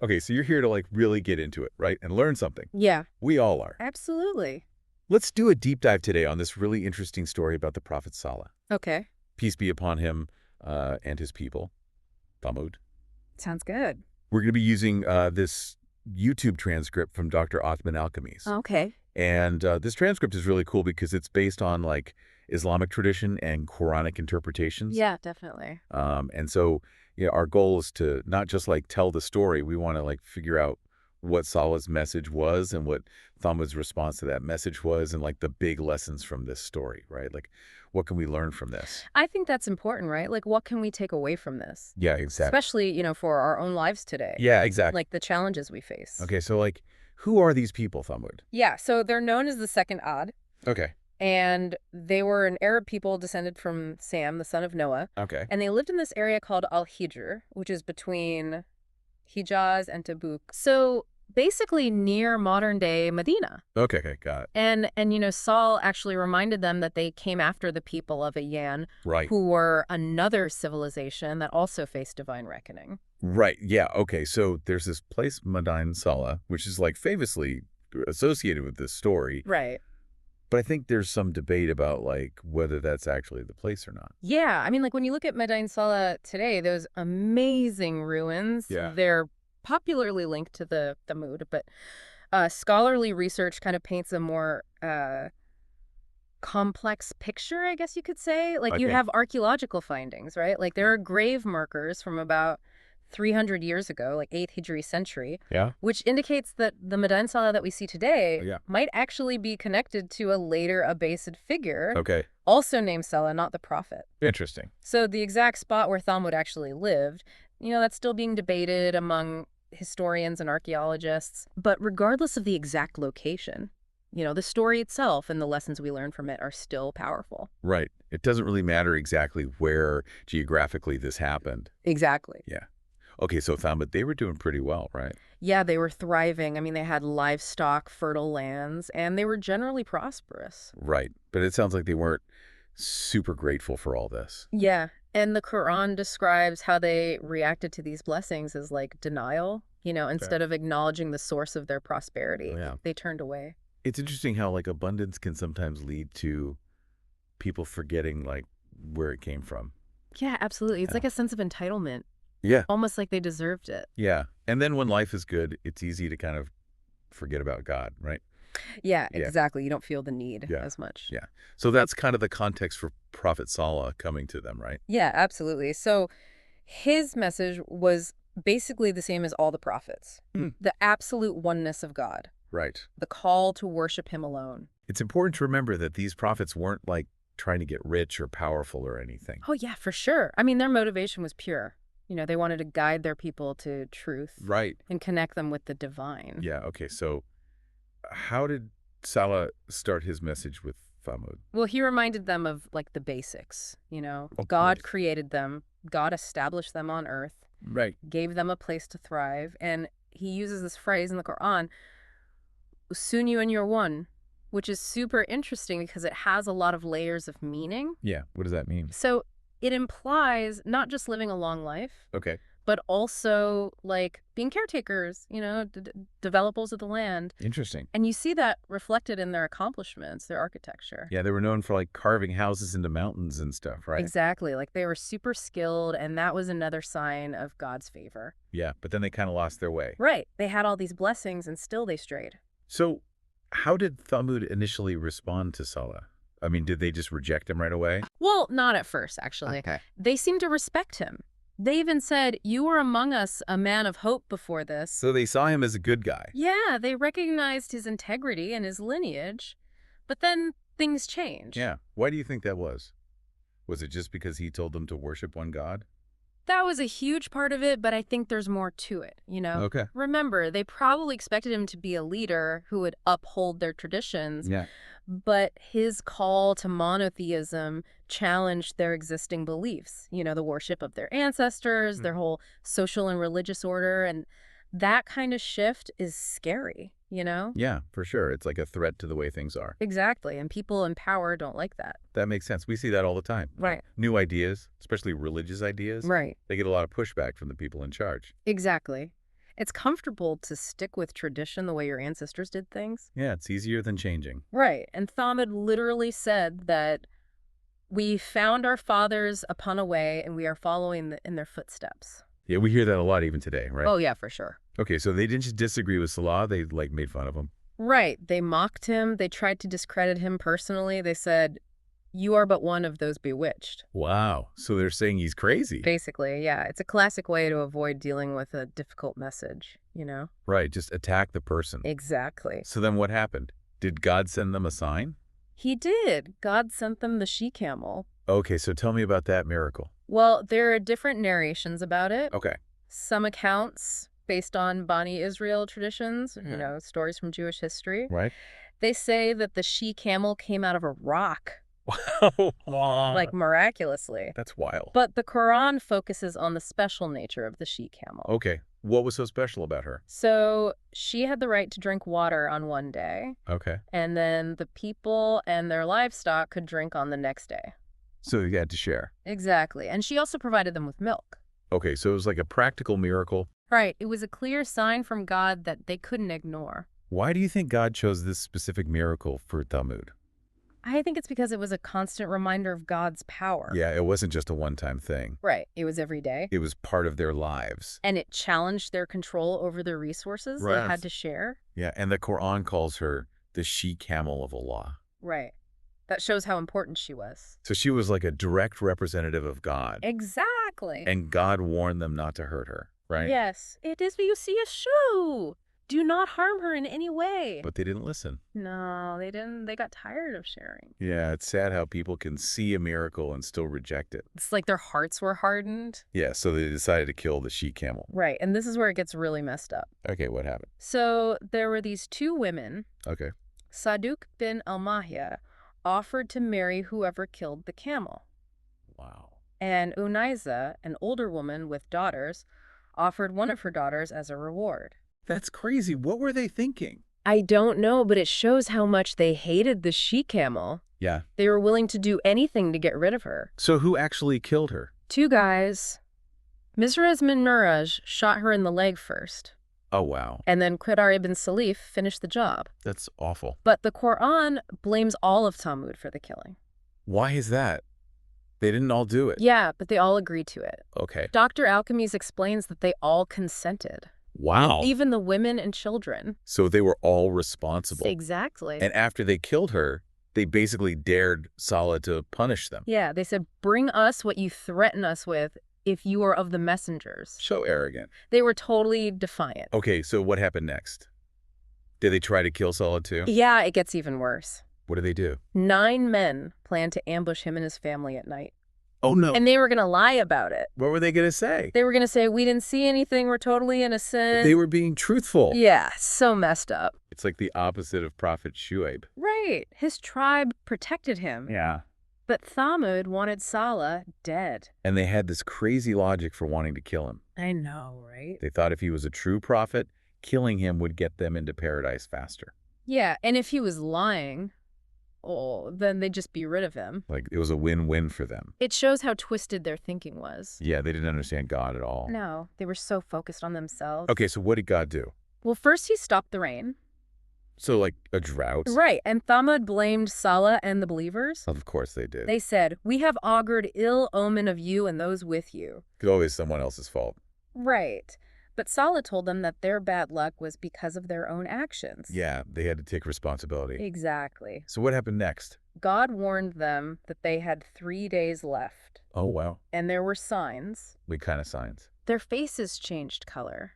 Okay, so you're here to like really get into it, right? And learn something. Yeah, We all are. absolutely. Let's do a deep dive today on this really interesting story about the Prophet Salih. Okay, Peace be upon him and his people, Thamud. sounds good. We're going to be using this YouTube transcript from Dr. Othman Alchemies. Okay. And this transcript is really cool because it's based on like Islamic tradition and Quranic interpretations. Yeah, definitely. And so, our goal is to not just like tell the story. We want to like figure out what Salih's message was and what Thamud's response to that message was, and like the big lessons from this story, right? Like, what can we learn from this? I think that's important, right? Like, what can we take away from this? Yeah, exactly. Especially, for our own lives today. Yeah, exactly. Like the challenges we face. Okay, so like, who are these people, Thamud? Yeah, so they're known as the second Ad, Okay. and they were an Arab people descended from Sam, the son of Noah, Okay. and they lived in this area called Al-Hijr, which is between Hijaz and Tabuk. So basically near modern-day Medina. Okay, got it. And Saul actually reminded them that they came after the people of Ayan, Right. who were another civilization that also faced divine reckoning. Right. Yeah. Okay. So there's this place, Madain Saleh, which is like famously associated with this story. Right. But I think there's some debate about like whether that's actually the place or not. Yeah, I mean, like when you look at Madain Saleh today, those amazing ruins, Yeah. they're popularly linked to the Thamud, but scholarly research kind of paints a more complex picture, I guess you could say. Like you Okay. have archaeological findings, right? Like there are grave markers from about 300 years ago, like 8th Hijri century, Yeah. which indicates that the Madain Saleh that we see today Yeah. might actually be connected to a later Abbasid figure, Okay. also named Saleh, not the prophet. Interesting. So the exact spot where Thamud actually lived, that's still being debated among historians and archaeologists. But regardless of the exact location, the story itself and the lessons we learn from it are still powerful. Right. It doesn't really matter exactly where geographically this happened. Exactly. Yeah. Okay. So Thamud, they were doing pretty well, right? Yeah, they were thriving. I mean, they had livestock, fertile lands, and they were generally prosperous. Right. But it sounds like they weren't super grateful for all this. Yeah, and the Quran describes how they reacted to these blessings as like denial. Instead of acknowledging the source of their prosperity, Oh, yeah. they turned away. It's interesting how like abundance can sometimes lead to people forgetting like where it came from. Yeah, absolutely. It's Yeah. like a sense of entitlement, Yeah. almost like they deserved it. Yeah. And then when life is good, it's easy to kind of forget about God, right? Yeah, Yeah. exactly. You don't feel the need Yeah. as much. Yeah. So that's kind of the context for Prophet Salih coming to them, right? Yeah, absolutely. So his message was basically the same as all the prophets. Hmm. The absolute oneness of God, Right. the call to worship him alone. It's important to remember that these prophets weren't like trying to get rich or powerful or anything. Oh, yeah, for sure. I mean, their motivation was pure. They wanted to guide their people to truth Right. and connect them with the divine. Yeah. Okay. So how did Salih start his message with Thamud? Well, he reminded them of like the basics, Of God course. created them, God established them on earth, Right. gave them a place to thrive, and he uses this phrase in the Quran, soon you and you're one, which is super interesting because it has a lot of layers of meaning. Yeah. What does that mean? So it implies not just living a long life, Okay. but also like being caretakers, developers of the land. Interesting. And you see that reflected in their accomplishments, their architecture. Yeah. They were known for like carving houses into mountains and stuff, right? Exactly. Like they were super skilled, and that was another sign of God's favor. Yeah. But then they kind of lost their way. Right. They had all these blessings, and still they strayed. So how did Thamud initially respond to Salih? I mean, did they just reject him right away? Well, not at first, actually. Okay. They seemed to respect him. They even said, "You were among us a man of hope before this." So they saw him as a good guy. Yeah, they recognized his integrity and his lineage. But then things changed. Yeah. Why do you think that was? Was it just because he told them to worship one God? That was a huge part of it, but I think there's more to it, Okay. Remember, they probably expected him to be a leader who would uphold their traditions, Yeah. but his call to monotheism challenged their existing beliefs, the worship of their ancestors, their whole social and religious order, and that kind of shift is scary, Yeah, for sure. It's like a threat to the way things are. Exactly, and people in power don't like that. That makes sense. We see that all the time. Right. New ideas, especially religious ideas, Right. they get a lot of pushback from the people in charge. Exactly. It's comfortable to stick with tradition the way your ancestors did things. Yeah, it's easier than changing. Right. And Thamud literally said that we found our fathers upon a way and we are following in their footsteps. Yeah, we hear that a lot even today, right? Oh, yeah, for sure. Okay, so they didn't just disagree with Salah, they like made fun of him. Right. They mocked him. They tried to discredit him personally. They said, you are but one of those bewitched. Wow. So they're saying he's crazy. Basically, yeah. It's a classic way to avoid dealing with a difficult message, you know? Right, just attack the person. Exactly. So then what happened? Did God send them a sign? He did. God sent them the she-camel. Okay, so tell me about that miracle. Well, there are different narrations about it. Okay. Some accounts based on Bani Israel traditions, you know, stories from Jewish history. Right. They say that the she-camel came out of a rock, Wow. like miraculously. That's wild. But the Quran focuses on the special nature of the she-camel. Okay. What was so special about her? So she had the right to drink water on one day, Okay. and then the people and their livestock could drink on the next day. So you had to share. Exactly. And she also provided them with milk. Okay, so it was like a practical miracle. Right. It was a clear sign from God that they couldn't ignore. Why do you think God chose this specific miracle for Thamud? I think it's because it was a constant reminder of God's power. Yeah, it wasn't just a one-time thing. Right. It was every day. It was part of their lives. And it challenged their control over their resources they Right. had to share. Yeah, and the Quran calls her the she-camel of Allah. Right. That shows how important she was. So she was like a direct representative of God. Exactly. And God warned them not to hurt her, right? Yes. It is you see a shoe. Do not harm her in any way. But they didn't listen. No, they didn't. They got tired of sharing. Yeah, it's sad how people can see a miracle and still reject it. It's like their hearts were hardened. Yeah, so they decided to kill the she-camel. Right. And this is where it gets really messed up. Okay, what happened? So there were these two women. Okay. Saduk bin al-Mahya offered to marry whoever killed the camel. Wow. And Unaiza, an older woman with daughters, offered one of her daughters as a reward. That's crazy. What were they thinking? I don't know, but it shows how much they hated the she-camel. Yeah. They were willing to do anything to get rid of her. So who actually killed her? Two guys. Mizraz bin Nuraj shot her in the leg first. Oh, wow. And then Qidar ibn Salih finished the job. That's awful. But the Quran blames all of Thamud for the killing. Why is that? They didn't all do it. Yeah, but they all agreed to it. Okay. Dr. Alchemies explains that they all consented. Wow. Even the women and children. So they were all responsible. Exactly. And after they killed her, they basically dared Salih to punish them. Yeah, they said, bring us what you threaten us with if you are of the messengers. So arrogant. They were totally defiant. Okay, so what happened next? Did they try to kill Salih too? Yeah, it gets even worse. What did they do? 9 men planned to ambush him and his family at night. Oh, no. And they were going to lie about it. What were they going to say? They were going to say, we didn't see anything, we're totally innocent. They were being truthful. Yeah, so messed up. It's like the opposite of Prophet Shuaib. Right. His tribe protected him. Yeah. But Thamud wanted Salih dead. And they had this crazy logic for wanting to kill him. I know, right? They thought if he was a true prophet, killing him would get them into paradise faster. Yeah, and if he was lying, oh, then they'd just be rid of him. Like, it was a win-win for them. It shows how twisted their thinking was. Yeah, they didn't understand God at all. No, they were so focused on themselves. Okay, so what did God do? Well, first he stopped the rain. So, like, a drought? Right, and Thamud blamed Salih and the believers. Of course they did. They said, we have augured ill omen of you and those with you. It's always someone else's fault. Right. But Salih told them that their bad luck was because of their own actions. Yeah, they had to take responsibility. Exactly. So what happened next? God warned them that they had 3 days left. Oh, wow. And there were signs. What kind of signs? Their faces changed color.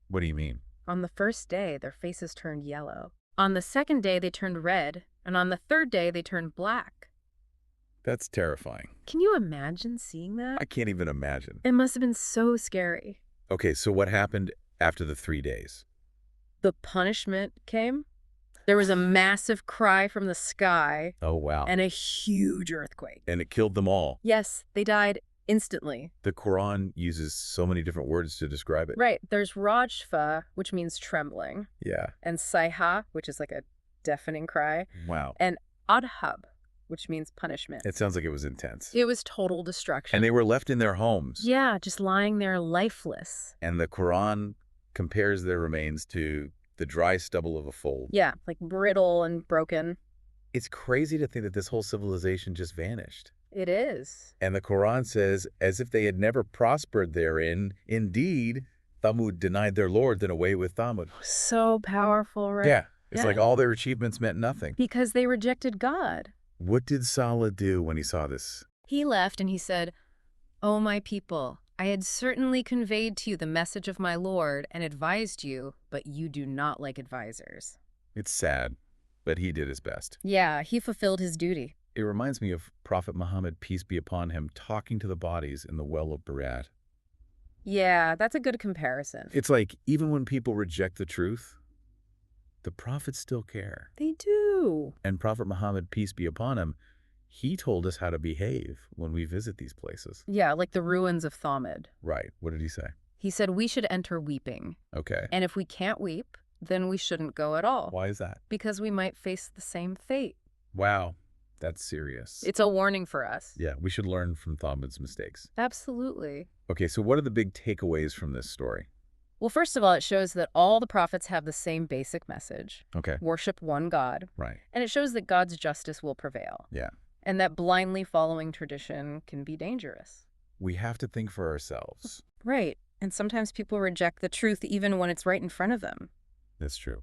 What do you mean? On the first day, their faces turned yellow. On the second day, they turned red. And on the third day, they turned black. That's terrifying. Can you imagine seeing that? I can't even imagine. It must have been so scary. Okay, so what happened after the 3 days? The punishment came. There was a massive cry from the sky. Oh, wow. And a huge earthquake. And it killed them all. Yes, they died instantly. The Quran uses so many different words to describe it. Right. There's Rajfa, which means trembling. Yeah. And Sayha, which is like a deafening cry. Wow. And Adhab, which means punishment. It sounds like it was intense. It was total destruction. And they were left in their homes. Yeah, just lying there lifeless. And the Quran compares their remains to the dry stubble of a fold. Yeah, like brittle and broken. It's crazy to think that this whole civilization just vanished. It is. And the Quran says, as if they had never prospered therein, indeed, Thamud denied their Lord, then away with Thamud. So powerful, right? Yeah, it's Yeah. like all their achievements meant nothing. Because they rejected God. What did Salih do when he saw this? He left and he said, "O my people, I had certainly conveyed to you the message of my Lord and advised you, but you do not like advisors." It's sad, but he did his best. Yeah, he fulfilled his duty. It reminds me of Prophet Muhammad, peace be upon him, talking to the bodies in the well of Berat. Yeah, that's a good comparison. It's like, even when people reject the truth, the prophets still care. They do. And Prophet Muhammad, peace be upon him, he told us how to behave when we visit these places. Yeah, like the ruins of Thamud. Right. What did he say? He said we should enter weeping. Okay. And if we can't weep, then we shouldn't go at all. Why is that? Because we might face the same fate. Wow. That's serious. It's a warning for us. Yeah, we should learn from Thamud's mistakes. Absolutely. Okay, so what are the big takeaways from this story? Well, first of all, it shows that all the prophets have the same basic message. Okay. Worship one God. Right. And it shows that God's justice will prevail. Yeah. And that blindly following tradition can be dangerous. We have to think for ourselves. Right. And sometimes people reject the truth even when it's right in front of them. That's true.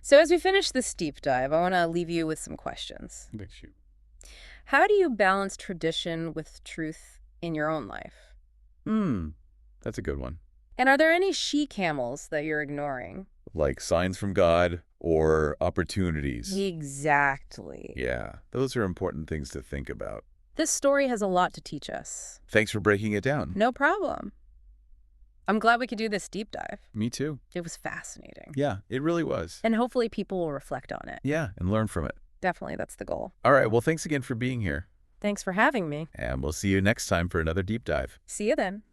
So as we finish this deep dive, I want to leave you with some questions. Big shoot. How do you balance tradition with truth in your own life? That's a good one. And are there any she-camels that you're ignoring? Like signs from God or opportunities. Exactly. Yeah, those are important things to think about. This story has a lot to teach us. Thanks for breaking it down. No problem. I'm glad we could do this deep dive. Me too. It was fascinating. Yeah, it really was. And hopefully people will reflect on it. Yeah, and learn from it. Definitely, that's the goal. All right, well, thanks again for being here. Thanks for having me. And we'll see you next time for another deep dive. See you then.